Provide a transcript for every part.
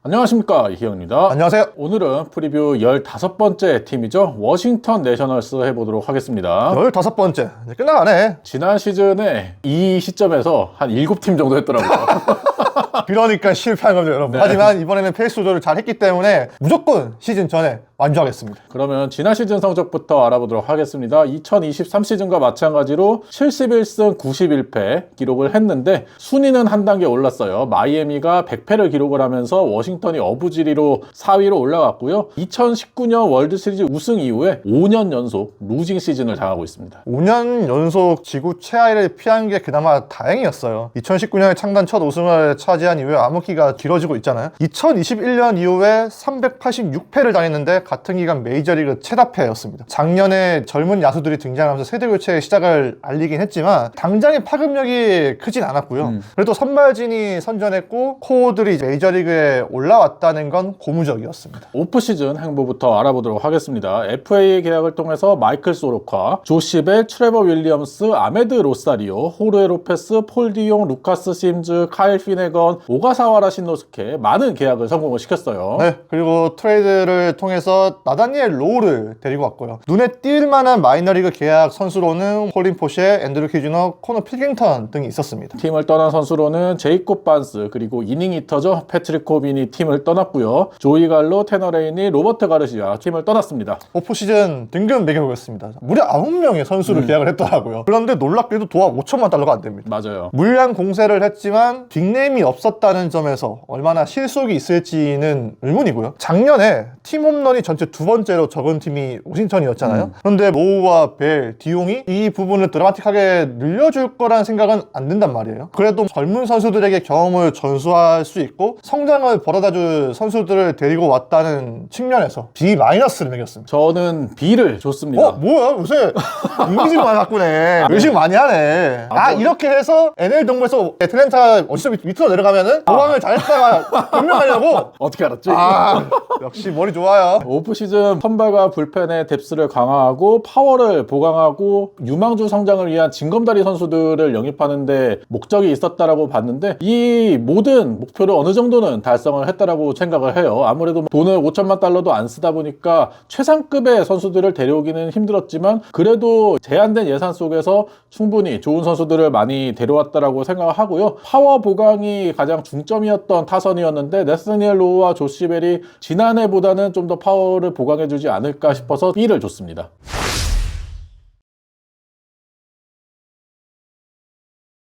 안녕하십니까, 이희영입니다. 안녕하세요. 오늘은 프리뷰 15번째 팀이죠. 워싱턴 내셔널스 해보도록 하겠습니다. 15번째. 이제 끝나가네. 지난 시즌에 이 시점에서 한 7팀 정도 했더라고요. 그러니까 실패한 겁니다, 여러분. 네. 하지만 이번에는 페이스 조절을 잘 했기 때문에 무조건 시즌 전에 완주하겠습니다. 그러면 지난 시즌 성적부터 알아보도록 하겠습니다. 2023 시즌과 마찬가지로 71승 91패 기록을 했는데 순위는 한 단계 올랐어요. 마이애미가 100패를 기록을 하면서 워싱턴이 어부지리로 4위로 올라갔고요. 2019년 월드시리즈 우승 이후에 5년 연속 루징 시즌을 당하고 있습니다. 5년 연속 지구 최하위를 피한 게 그나마 다행이었어요. 2019년에 창단 첫 우승을 차지한 이후에 암흑기가 길어지고 있잖아요. 2021년 이후에 386패를 당했는데 같은 기간 메이저리그 최다패였습니다. 작년에 젊은 야수들이 등장하면서 세대교체의 시작을 알리긴 했지만 당장의 파급력이 크진 않았고요. 그래도 선발진이 선전했고 코어들이 메이저리그에 올라왔다는 건 고무적이었습니다. 오프시즌 행보부터 알아보도록 하겠습니다. FA 계약을 통해서 마이클 소로카, 조시 벨, 트레버 윌리엄스, 아메드 로사리오, 호르헤 로페스, 폴 디용, 루카스 심즈, 카일 피네건, 오가사와라 신노스케 많은 계약을 성공을 시켰어요. 네, 그리고 트레이드를 통해서 나다니엘 로우를 데리고 왔고요. 눈에 띌 만한 마이너리그 계약 선수로는 콜린 포셰, 앤드루 키즈너, 코너 필깅턴 등이 있었습니다. 팀을 떠난 선수로는 제이콥 반스, 그리고 이닝 히터죠. 패트릭 코빈이 팀을 떠났고요. 조이 갈로, 테너 레인이, 로버트 가르시아 팀을 떠났습니다. 오프시즌 등급 매겨보겠습니다. 무려 9명의 선수를 계약을 했더라고요. 그런데 놀랍게도 도합 5천만 달러가 안 됩니다. 맞아요. 물량 공세를 했지만 빅네임이 없었다는 점에서 얼마나 실속이 있을지는 의문이고요. 작년에 팀 홈런이 전체 두 번째로 적은 팀이 워싱턴이었잖아요. 그런데 로우와 벨, 디용이 이 부분을 드라마틱하게 늘려줄 거란 생각은 안 든단 말이에요. 그래도 젊은 선수들에게 경험을 전수할 수 있고 성장을 벌어다줄 선수들을 데리고 왔다는 측면에서 B-를 매겼습니다. 저는 B를 줬습니다. 뭐야? 요새 인기질만 갖고네. 열심히 많이 하네. 이렇게 해서 NL 동부에서 애틀랜타 어시점 밑으로 내려가면은 보강을 잘했다가 변명하려고? 어떻게 알았지? 역시 머리 좋아요. 오프시즌 선발과 불펜의 뎁스를 강화하고 파워를 보강하고 유망주 성장을 위한 징검다리 선수들을 영입하는데 목적이 있었다라고 봤는데 이 모든 목표를 어느 정도는 달성을 했다라고 생각을 해요. 아무래도 돈을 5천만 달러도 안 쓰다 보니까 최상급의 선수들을 데려오기는 힘들었지만 그래도 제한된 예산 속에서 충분히 좋은 선수들을 많이 데려왔다라고 생각을 하고요. 파워 보강이 가장 중점이었던 타선이었는데 네스니엘 로우와 조시 벨이 지난해보다는 좀 더 파워를 보강해주지 않을까 싶어서 B를 줬습니다.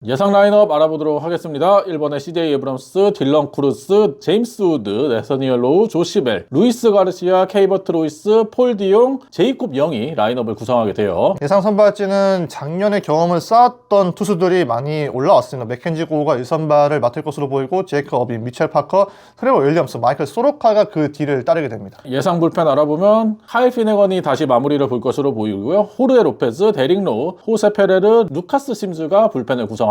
예상 라인업 알아보도록 하겠습니다. 1번에 CJ 에브럼스, 딜런 크루스, 제임스 우드, 네서니얼 로우, 조시 벨, 루이스 가르시아, 케이버트 로이스, 폴 디용, 제이콥 영이 라인업을 구성하게 돼요. 예상 선발진은 작년에 경험을 쌓았던 투수들이 많이 올라왔습니다. 맥켄지 고우가 1선발을 맡을 것으로 보이고 제이크 어빈, 미첼 파커, 트레버 윌리엄스, 마이클 소로카가 그 뒤를 따르게 됩니다. 예상 불펜 알아보면 카일 피네건이 다시 마무리를 볼 것으로 보이고요. 호르헤 로페즈, 데릭 로우, 호세 페레르, 루카스 심즈가 불펜을 구성하겠습니다.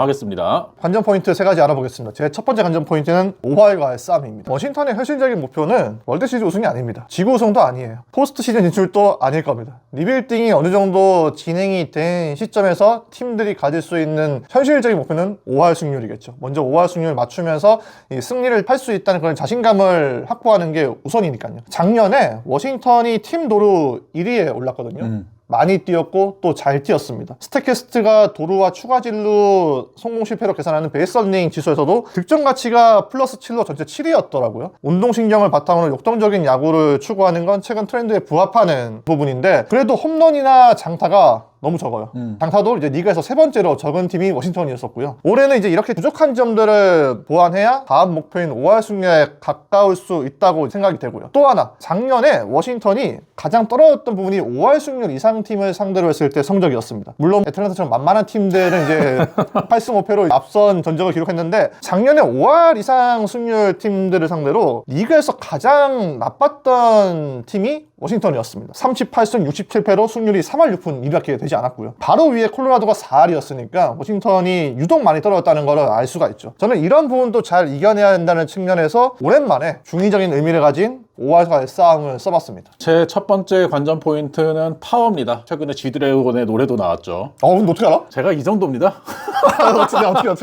관전 포인트 3가지 알아보겠습니다. 제 첫 번째 관전 포인트는 5할과의 싸움입니다. 워싱턴의 현실적인 목표는 월드시리즈 우승이 아닙니다. 지구 우승도 아니에요. 포스트 시즌 진출도 아닐 겁니다. 리빌딩이 어느 정도 진행이 된 시점에서 팀들이 가질 수 있는 현실적인 목표는 5할 승률이겠죠. 먼저 5할 승률을 맞추면서 이 승리를 할 수 있다는 그런 자신감을 확보하는 게 우선이니까요. 작년에 워싱턴이 팀 도루 1위에 올랐거든요. 많이 뛰었고 또 잘 뛰었습니다. 스태캐스트가 도루와 추가 진루 성공 실패로 계산하는 베이스러닝 지수에서도 득점 가치가 플러스 7로 전체 7위였더라고요. 운동신경을 바탕으로 역동적인 야구를 추구하는 건 최근 트렌드에 부합하는 부분인데 그래도 홈런이나 장타가 너무 적어요. 장타도 이제 리그에서 3번째로 적은 팀이 워싱턴이었었고요. 올해는 이제 이렇게 부족한 점들을 보완해야 다음 목표인 5할 승리에 가까울 수 있다고 생각이 되고요. 또 하나, 작년에 워싱턴이 가장 떨어졌던 부분이 5할 승률 이상 팀을 상대로 했을 때 성적이었습니다. 물론 애틀랜타처럼 만만한 팀들은 이제 8승 5패로 앞선 전적을 기록했는데 작년에 5할 이상 승률 팀들을 상대로 리그에서 가장 나빴던 팀이 워싱턴이었습니다. 38승 67패로 승률이 3할 6푼 2밖에 되지 않았고요. 바로 위에 콜로라도가 4할이었으니까 워싱턴이 유독 많이 떨어졌다는 걸 알 수가 있죠. 저는 이런 부분도 잘 이겨내야 한다는 측면에서 오랜만에 중의적인 의미를 가진 5할과의 싸움을 써봤습니다. 제 첫 번째 관전 포인트는 파워입니다. 최근에 G드래곤의 노래도 나왔죠. 근데 어떻게 알아? 제가 이 정도입니다.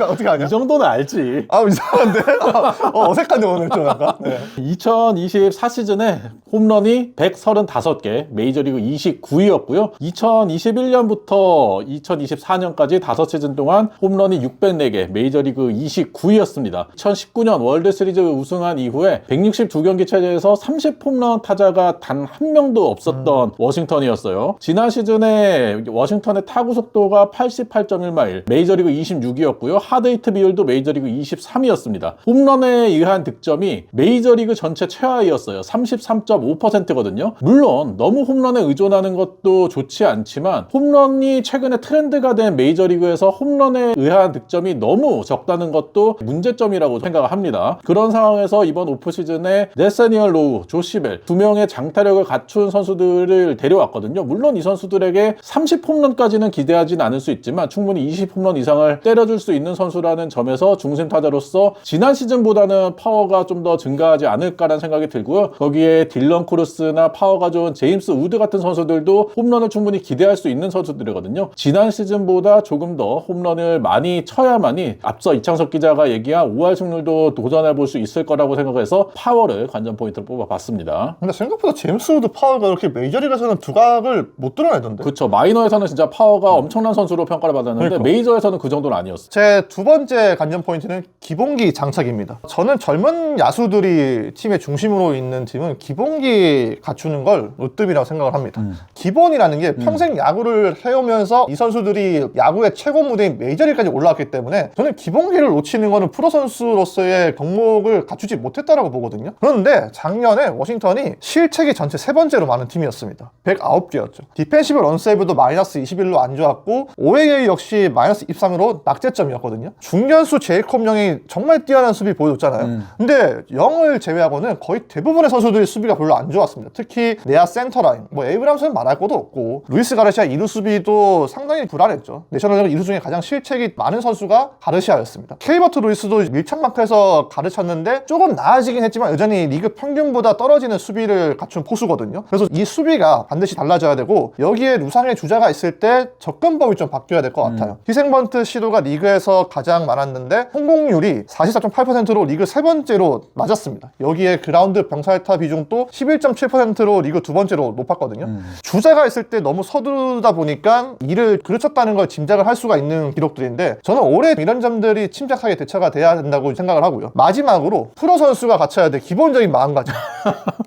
어떻게 하냐? 이 정도는 알지. 이상한데? 어색한데 오늘 좀 약간. 네. 2024 시즌에 홈런이 135개, 메이저리그 29위였고요. 2021년부터 2024년까지 5시즌 동안 홈런이 604개, 메이저리그 29위였습니다. 2019년 월드시리즈 우승한 이후에 162경기 체제에서 30홈런 타자가 단 한 명도 없었던 워싱턴이었어요. 지난 시즌에 워싱턴의 타구 속도가 88.1마일, 메이저리그 26위였고요. 하드히트 비율도 메이저리그 23위였습니다. 홈런에 의한 득점이 메이저리그 전체 최하위였어요. 33.5%거든요. 물론 너무 홈런에 의존하는 것도 좋지 않지만 홈런이 최근에 트렌드가 된 메이저리그에서 홈런에 의한 득점이 너무 적다는 것도 문제점이라고 생각을 합니다. 그런 상황에서 이번 오프시즌에 네서니얼 로우, 조시벨 두 명의 장타력을 갖춘 선수들을 데려왔거든요. 물론 이 선수들에게 30홈런까지는 기대하진 않을 수 있지만 충분히 20홈런 이상을 때려줄 수 있는 선수라는 점에서 중심 타자로서 지난 시즌보다는 파워가 좀 더 증가하지 않을까라는 생각이 들고요. 거기에 딜런 크루스나 파워가 좋은 제임스 우드 같은 선수들도 홈런을 충분히 기대할 수 있는 선수들이거든요. 지난 시즌보다 조금 더 홈런을 많이 쳐야만이 앞서 이창석 기자가 얘기한 5할 승률도 도전해 볼 수 있을 거라고 생각해서 파워를 관전 포인트로 뽑아봤습니다. 근데 생각보다 제임스 우드 파워가 이렇게 메이저리그에서는 두각을 못 드러내던데? 그렇죠. 마이너에서는 진짜 파워가 엄청난 선수로 평가를 받았는데 그러니까. 메이저에서는 그 정도는 아니었어요. 제 두 번째 관전 포인트는 기본기 장착입니다. 저는 젊은 야수들이 팀의 중심으로 있는 팀은 기본기 갖추는 걸 으뜸이라고 생각을 합니다. 기본이라는 게 평생 야구를 해오면서 이 선수들이 야구의 최고 무대인 메이저리그까지 올라왔기 때문에 저는 기본기를 놓치는 거는 프로 선수로서의 덕목을 갖추지 못했다라고 보거든요. 그런데 작년에 워싱턴이 실책이 전체 세 번째로 많은 팀이었습니다. 109개였죠. 디펜시브 런세이브도 마이너스 21로 안 좋았고 OAA 역시 마이너스 23으로 낙제점이었거든요. 중견수 제이콥 영이 정말 뛰어난 수비 보여줬잖아요. 근데 영을 제외하고는 거의 대부분의 선수들이 수비가 별로 안 좋았습니다. 특히 내야 센터라인, 에이브람스는 말할 것도 없고 루이스 가르시아 2루 수비도 상당히 불안했죠. 내셔널리그 2루 중에 가장 실책이 많은 선수가 가르시아였습니다. 케이버트 루이스도 밀착마크에서 가르쳤는데 조금 나아지긴 했지만 여전히 리그 평균보다 떨어지는 수비를 갖춘 포수거든요. 그래서 이 수비가 반드시 달라져야 되고 여기에 루상의 주자가 있을 때 접근법이 좀 바뀌어야 될 것 같아요. 희생번트 시도가 리그에서 가장 많았는데 성공률이 44.8%로 리그 세 번째로 맞았습니다. 여기에 그라운드 병살타 비중도 11.7%로 리그 두 번째로 높았거든요. 주자가 있을 때 너무 서두르다 보니까 이를 그르쳤다는 걸 짐작을 할 수가 있는 기록들인데 저는 올해 이런 점들이 침착하게 대처가 돼야 된다고 생각을 하고요. 마지막으로 프로 선수가 갖춰야 될 기본적인 마음가짐.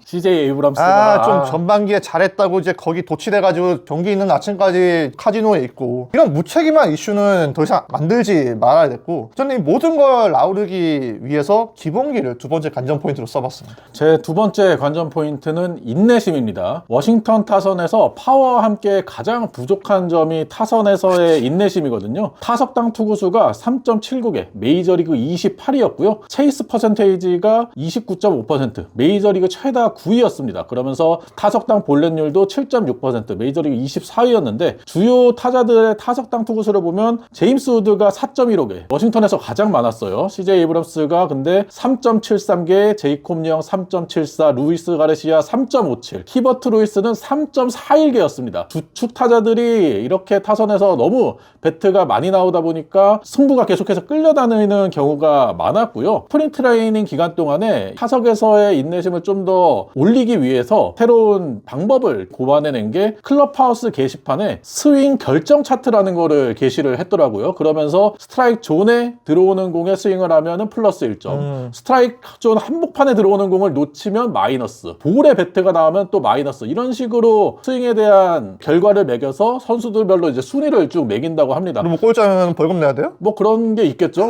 CJ 에이브람스가 좀 전반기에 잘했다고 이제 거기 도취돼가지고 경기 있는 아침까지 카지노에 있고 이런 무책임한 이슈는 더 이상 만들지 말아야 됐고 저는 이 모든 걸 아우르기 위해서 기본기를 두 번째 관전 포인트로 써봤습니다. 제 두 번째 관전 포인트는 인내심입니다. 워싱턴 타선에서 파워와 함께 가장 부족한 점이 타선에서의 인내심이거든요. 타석당 투구수가 3.79개, 메이저리그 28위였고요. 체이스 퍼센테이지가 29.5%, 메이저리그 최다 9위였습니다. 그러면서 타석당 볼넷률도 7.6%, 메이저리그 24위였는데 주요 타자들의 타석당 투구수를 보면 제임스 우드가 4.15개, 워싱턴에서 가장 많았어요. CJ 에이브럼스가 근데 3.73개, 제이콥 영 3.74, 루이스 가르시아 3.57, 키버트 루이스는 3.41개였습니다. 주축 타자들이 이렇게 타선에서 너무 배트가 많이 나오다 보니까 승부가 계속해서 끌려다니는 경우가 많았고요. 스프링 트레이닝 기간 동안에 타석에서의 인내심을 좀 더 올리기 위해서 새로운 방법을 고안해낸 게 클럽하우스 게시판에 스윙 결정 차트라는 거를 게시를 했더라고요. 그러면서 스트라이크 존에 들어오는 공에 스윙을 하면은 플러스 1점, 스트라이크 존 한복판에 들어오는 공을 놓치면 마이너스, 볼에 배트가 나오면 또 마이너스, 이런 식으로 스윙에 대한 결과를 매겨서 선수들별로 이제 순위를 쭉 매긴다고 합니다. 그럼 골자면 벌금 내야 돼요? 그런 게 있겠죠.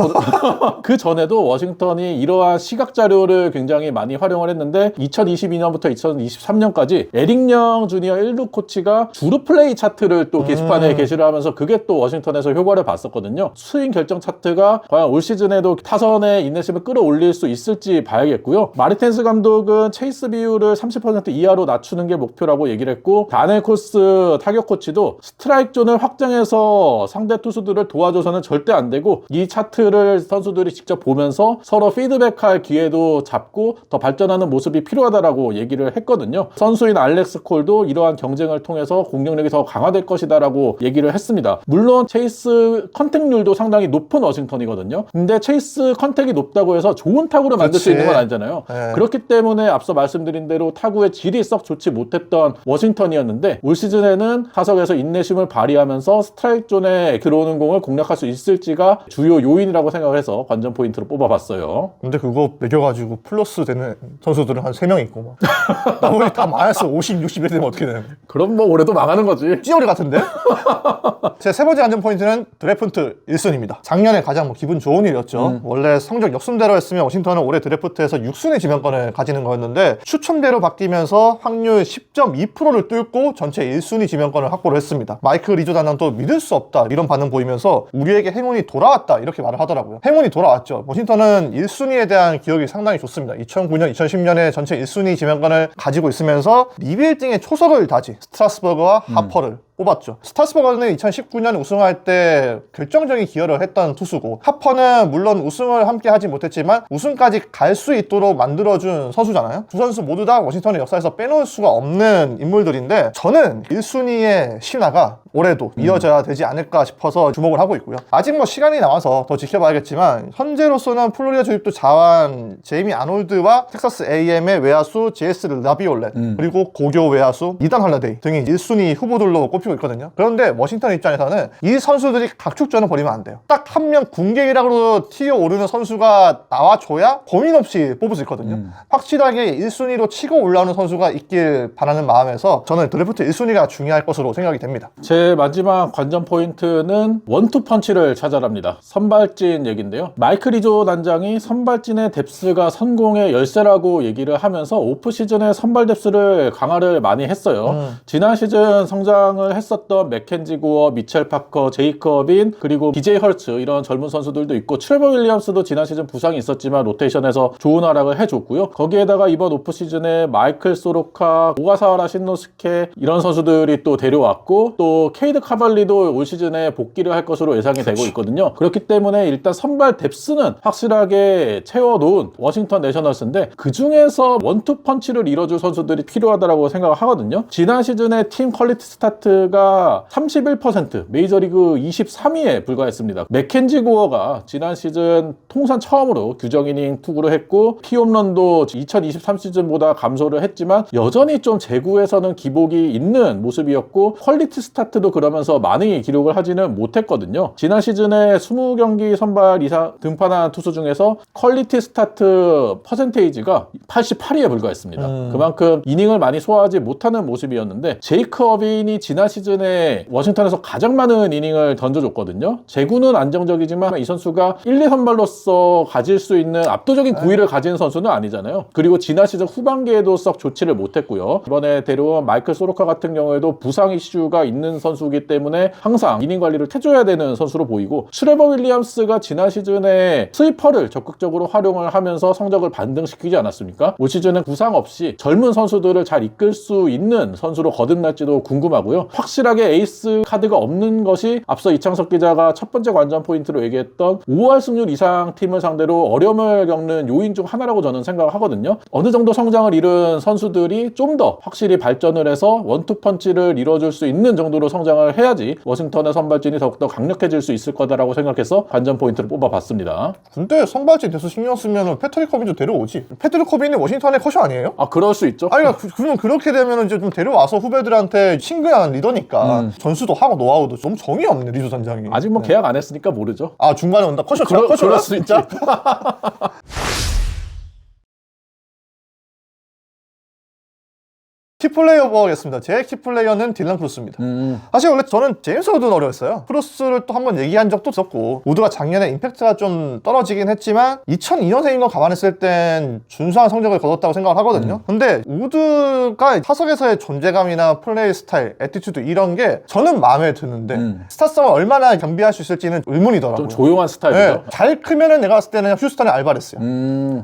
그 전에도 워싱턴이 이러한 시각 자료를 굉장히 많이 활용을 했는데 2022년부터 2023년까지 에릭영 주니어 1루 코치가 주루 플레이 차트를 또 게시판에 게시를 하면서 그게 또 워싱턴에서 효과를 봤었거든요. 스윙 결정 차트가 과연 올 시즌에도 타선의 인내심을 끌어올릴 수 있을지 봐야겠고요. 마르텐스 감독은 체이스 비율을 30% 이하로 낮추는 게 목표라고 얘기를 했고, 다넬 코스 타격 코치도 스트라이크 존을 확장해서 상대 투수들을 도와줘서는 절대 안 되고 이 차트를 선수들이 직접 보면서 서로 피드백할 기회도 잡고 더 발전하는 모습 모습이 필요하다라고 얘기를 했거든요. 선수인 알렉스 콜도 이러한 경쟁을 통해서 공격력이 더 강화될 것이다라고 얘기를 했습니다. 물론 체이스 컨택률도 상당히 높은 워싱턴이거든요. 근데 체이스 컨택이 높다고 해서 좋은 타구를 만들 수 그치. 있는 건 아니잖아요. 네. 그렇기 때문에 앞서 말씀드린 대로 타구의 질이 썩 좋지 못했던 워싱턴이었는데 올 시즌에는 타석에서 인내심을 발휘하면서 스트라이크 존에 들어오는 공을 공략할 수 있을지가 주요 요인이라고 생각을 해서 관전 포인트로 뽑아봤어요. 근데 그거 매겨가지고 플러스 되는 선수들은 한 3명 있고 막 나머지 다 마이너스 50, 60이 되면 어떻게 되는 그럼 뭐 올해도 망하는 거지. 찌어리 같은데? 제 세 번째 관전 포인트는 드래프트 1순위입니다. 작년에 가장 기분 좋은 일이었죠. 원래 성적 역순대로 했으면 워싱턴은 올해 드래프트에서 6순위 지명권을 가지는 거였는데 추첨대로 바뀌면서 확률 10.2%를 뚫고 전체 1순위 지명권을 확보를 했습니다. 마이크 리조 단장도 믿을 수 없다 이런 반응 보이면서 우리에게 행운이 돌아왔다 이렇게 말을 하더라고요. 행운이 돌아왔죠. 워싱턴은 1순위에 대한 기억이 상당히 좋습니다. 2009년, 2010년에 전체 1순위 지명권을 가지고 있으면서 리빌딩의 초석을 다지 스트라스버그와 하퍼를 뽑았죠. 스트라스버그는 2019년 우승할 때 결정적인 기여를 했던 투수고 하퍼는 물론 우승을 함께 하지 못했지만 우승까지 갈 수 있도록 만들어준 선수잖아요. 두 선수 모두 다 워싱턴의 역사에서 빼놓을 수가 없는 인물들인데 저는 1순위의 신화가 올해도 이어져야 되지 않을까 싶어서 주목을 하고 있고요. 아직 뭐 시간이 남아서 더 지켜봐야겠지만 현재로서는 플로리다 주립도 자완 제이미 아놀드와 텍사스 A&M의 외야수 제스 라비올렛 그리고 고교 외야수 이단 할러데이 등이 1순위 후보들로 꼽히고 있거든요. 그런데 워싱턴 입장에서는 이 선수들이 각축전을 벌이면 안 돼요. 딱 한 명 궁객이라고 튀어오르는 선수가 나와줘야 고민 없이 뽑을 수 있거든요. 확실하게 1순위로 치고 올라오는 선수가 있길 바라는 마음에서 저는 드래프트 1순위가 중요할 것으로 생각이 됩니다. 제 마지막 관전 포인트는 원투 펀치를 찾아랍니다. 선발진 얘기인데요. 마이크 리조 단장이 선발진의 뎁스가 성공의 열쇠라고 얘기를 하면서 오프 시즌에 선발 뎁스를 강화를 많이 했어요. 지난 시즌 성장을 했었던 맥켄지 고어, 미첼 파커, 제이커빈 그리고 BJ 헐츠 이런 젊은 선수들도 있고 트레버 윌리엄스도 지난 시즌 부상이 있었지만 로테이션에서 좋은 활약을 해줬고요. 거기에다가 이번 오프 시즌에 마이클 소로카, 오가사와라 신노스케 이런 선수들이 또 데려왔고 또 케이드 카발리도 올 시즌에 복귀를 할 것으로 예상이 되고 있거든요. 그렇기 때문에 일단 선발 뎁스는 확실하게 채워놓은 워싱턴 내셔널스인데 그 중에서 원투 펀치를 이뤄줄 선수들이 필요하다고 생각을 하거든요. 지난 시즌에 팀 퀄리티 스타트가 31%, 메이저리그 23위에 불과했습니다. 맥켄지 고어가 지난 시즌 통산 처음으로 규정 이닝 투구를 했고 피홈런도 2023 시즌보다 감소를 했지만 여전히 좀 제구에서는 기복이 있는 모습이었고 퀄리티 스타트도 그러면서 많이 기록을 하지는 못했거든요. 지난 시즌에 20경기 선발 이상 등판한 투수 중에서 퀄리티 스타트 퍼센테이지가 88위에 불과했습니다. 그만큼 이닝을 많이 소화하지 못하는 모습이었는데 제이크 어빈이 지난 시즌에 워싱턴에서 가장 많은 이닝을 던져줬거든요. 제구는 안정적이지만 이 선수가 1, 2선발로서 가질 수 있는 압도적인 구위를 가진 선수는 아니잖아요. 그리고 지난 시즌 후반기에도 썩 좋지를 못했고요. 이번에 데려온 마이클 소로카 같은 경우에도 부상 이슈가 있는 선수이기 때문에 항상 이닝 관리를 해줘야 되는 선수로 보이고 트레버 윌리엄스가 지난 시즌에 스위퍼를 적극적으로 활용을 하면서 성적을 반등시키지 않았습니까? 올 시즌은 부상 없이 젊은 선수들을 잘 이끌 수 있는 선수로 거듭날지도 궁금하고요. 확실하게 에이스 카드가 없는 것이 앞서 이창석 기자가 첫 번째 관전 포인트로 얘기했던 5할 승률 이상 팀을 상대로 어려움을 겪는 요인 중 하나라고 저는 생각을 하거든요. 어느 정도 성장을 이룬 선수들이 좀 더 확실히 발전을 해서 원투 펀치를 이뤄줄 수 있는 정도로 성장을 해야지 워싱턴의 선발진이 더욱더 강력해질 수 있을 거다라고 생각해서 관전 포인트를 뽑아봤습니다. 근데 선발진 대수 신경 쓰면 패트릭 커빈도 데려오지. 패트릭 커빈이 워싱턴의 커셔 아니에요? 아, 그럴 수 있죠. 아니, 그러면 그렇게 되면 이제 좀 데려와서 후배들한테 친근한 리더니까 전수도 하고 노하우도 좀 정이 없네, 리조 단장이. 아직 뭐 계약 안 했으니까 모르죠. 아, 중간에 온다. 커셔 그럴 수 있지. 키플레이어 보겠습니다. 제 키플레이어는 딜런 크루스입니다. 사실 원래 저는 제임스 우드는 어려웠어요. 크루스를 또 한번 얘기한 적도 있었고 우드가 작년에 임팩트가 좀 떨어지긴 했지만 2002년생인 거 감안했을 땐 준수한 성적을 거뒀다고 생각을 하거든요. 근데 우드가 타석에서의 존재감이나 플레이 스타일, 애티튜드 이런 게 저는 마음에 드는데 스타성을 얼마나 겸비할 수 있을지는 의문이더라고요. 좀 조용한 스타일이죠. 네, 잘 크면은 내가 봤을 때는 휴스턴의 알바레스야.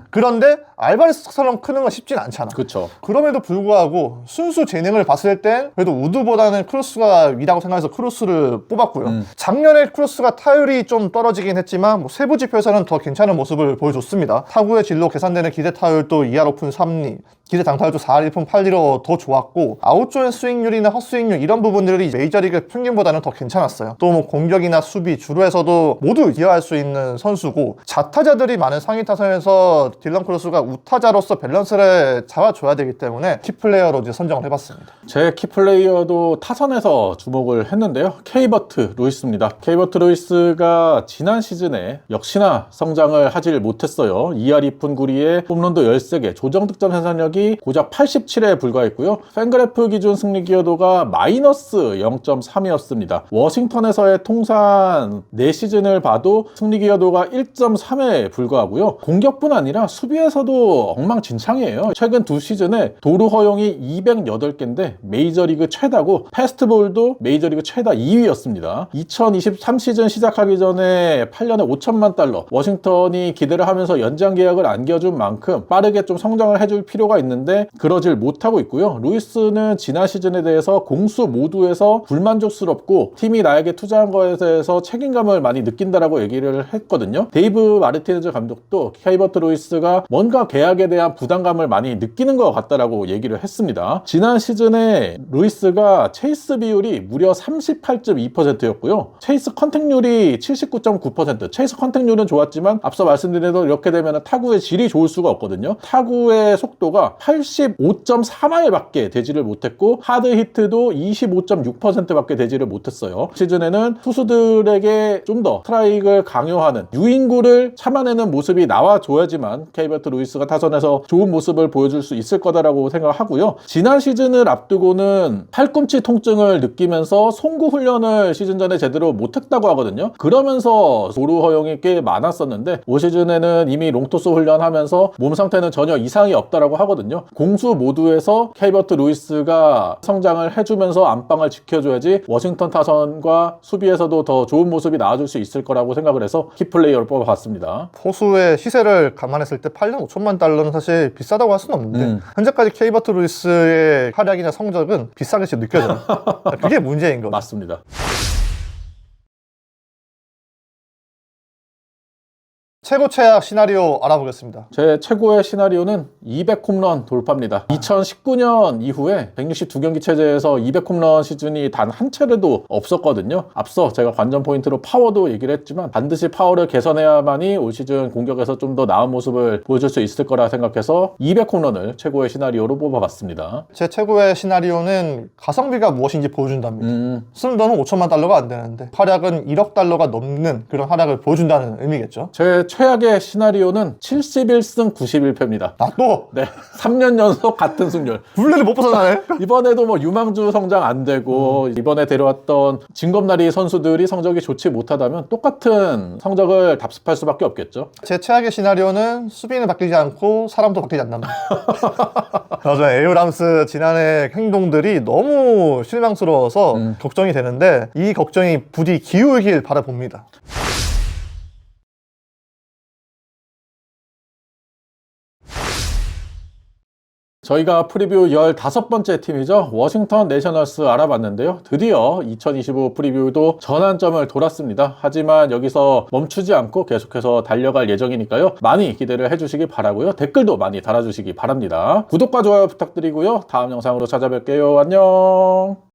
그런데 알바레스처럼 크는 건 쉽진 않잖아. 그렇죠. 그럼에도 불구하고 순수 재능을 봤을 땐 그래도 우드보다는 크루스가 위라고 생각해서 크루스를 뽑았고요. 작년에 크루스가 타율이 좀 떨어지긴 했지만 뭐 세부 지표에서는 더 괜찮은 모습을 보여줬습니다. 타구의 진로 계산되는 기대 타율도 2할 오픈 3리, 기대 장타율도 4할 1푼 8리로 더 좋았고 아웃존 스윙률이나 헛스윙률 이런 부분들이 메이저리그 평균보다는 더 괜찮았어요. 또 뭐 공격이나 수비, 주루에서도 모두 기여할 수 있는 선수고 좌타자들이 많은 상위 타선에서 딜런 크루스가 우타자로서 밸런스를 잡아줘야 되기 때문에 키플레이어로 이제 선정을 해봤습니다. 제 키플레이어도 타선에서 주목을 했는데요. 케이버트 루이스입니다. 케이버트 루이스가 지난 시즌에 역시나 성장을 하질 못했어요. 2할 2푼 9리에 홈런도 13개, 조정 득점 생산력이 고작 87에 불과했고요. 팬그래프 기준 승리 기여도가 마이너스 0.3이었습니다. 워싱턴에서의 통산 4시즌을 봐도 승리 기여도가 1.3에 불과하고요. 공격뿐 아니라 수비에서도 엉망진창이에요. 최근 2시즌에 도루 허용이 208개인데 메이저리그 최다고 패스트볼도 메이저리그 최다 2위였습니다. 2023 시즌 시작하기 전에 8년에 5천만 달러 워싱턴이 기대를 하면서 연장 계약을 안겨준 만큼 빠르게 좀 성장을 해줄 필요가 있는데 그러질 못하고 있고요. 루이스는 지난 시즌에 대해서 공수 모두에서 불만족스럽고 팀이 나에게 투자한 거에 대해서 책임감을 많이 느낀다라고 얘기를 했거든요. 데이브 마르티네즈 감독도 케이버트 루이스가 뭔가 계약에 대한 부담감을 많이 느끼는 것 같다라고 얘기를 했습니다. 지난 시즌에 루이스가 체이스 비율이 무려 38.2%였고요. 체이스 컨택률이 79.9%. 체이스 컨택률은 좋았지만 앞서 말씀드린 대로 이렇게 되면 타구의 질이 좋을 수가 없거든요. 타구의 속도가 85.3마일밖에 되지를 못했고 하드 히트도 25.6%밖에 되지를 못했어요. 시즌에는 투수들에게 좀 더 스트라이크를 강요하는 유인구를 참아내는 모습이 나와줘야지만 케이버트 루이스가 타선에서 좋은 모습을 보여줄 수 있을 거다라고 생각하고요. 지난 시즌을 앞두고는 팔꿈치 통증을 느끼면서 송구 훈련을 시즌 전에 제대로 못했다고 하거든요. 그러면서 도루 허용이 꽤 많았었는데 올 시즌에는 이미 롱토스 훈련하면서 몸 상태는 전혀 이상이 없다라고 하거든요. 공수 모두에서 케이버트 루이스가 성장을 해주면서 안방을 지켜줘야지 워싱턴 타선과 수비에서도 더 좋은 모습이 나와줄 수 있을 거라고 생각을 해서 키플레이어를 뽑아봤습니다. 포수의 시세를 감안했을 때 8년 5천만 달러는 사실 비싸다고 할 수는 없는데 현재까지 케이버트 루이스의 활약이나 성적은 비싸게 느껴져요. 그게 문제인 거죠. 맞습니다. 최고 최악 시나리오 알아보겠습니다. 제 최고의 시나리오는 200홈런 돌파입니다. 2019년 이후에 162경기 체제에서 200홈런 시즌이 단 한 차례도 없었거든요. 앞서 제가 관전 포인트로 파워도 얘기를 했지만 반드시 파워를 개선해야만이 올 시즌 공격에서 좀 더 나은 모습을 보여줄 수 있을 거라 생각해서 200홈런을 최고의 시나리오로 뽑아봤습니다. 제 최고의 시나리오는 가성비가 무엇인지 보여준답니다. 쓰는 돈은 5천만 달러가 안 되는데 활약은 1억 달러가 넘는 그런 활약을 보여준다는 의미겠죠. 제 최악의 시나리오는 71승 91패입니다. 또? 네, 3년 연속 같은 승률. 굴레를 못 벗어나네. 이번에도 뭐 유망주 성장 안 되고 이번에 데려왔던 진검다리 선수들이 성적이 좋지 못하다면 똑같은 성적을 답습할 수밖에 없겠죠. 제 최악의 시나리오는 수비는 바뀌지 않고 사람도 바뀌지 않는다. 맞아요. 에이브람스 지난해 행동들이 너무 실망스러워서 걱정이 되는데 이 걱정이 부디 기울길 바라봅니다. 저희가 프리뷰 15번째 팀이죠. 워싱턴 내셔널스 알아봤는데요. 드디어 2025 프리뷰도 전환점을 돌았습니다. 하지만 여기서 멈추지 않고 계속해서 달려갈 예정이니까요. 많이 기대를 해주시기 바라고요. 댓글도 많이 달아주시기 바랍니다. 구독과 좋아요 부탁드리고요. 다음 영상으로 찾아뵐게요. 안녕.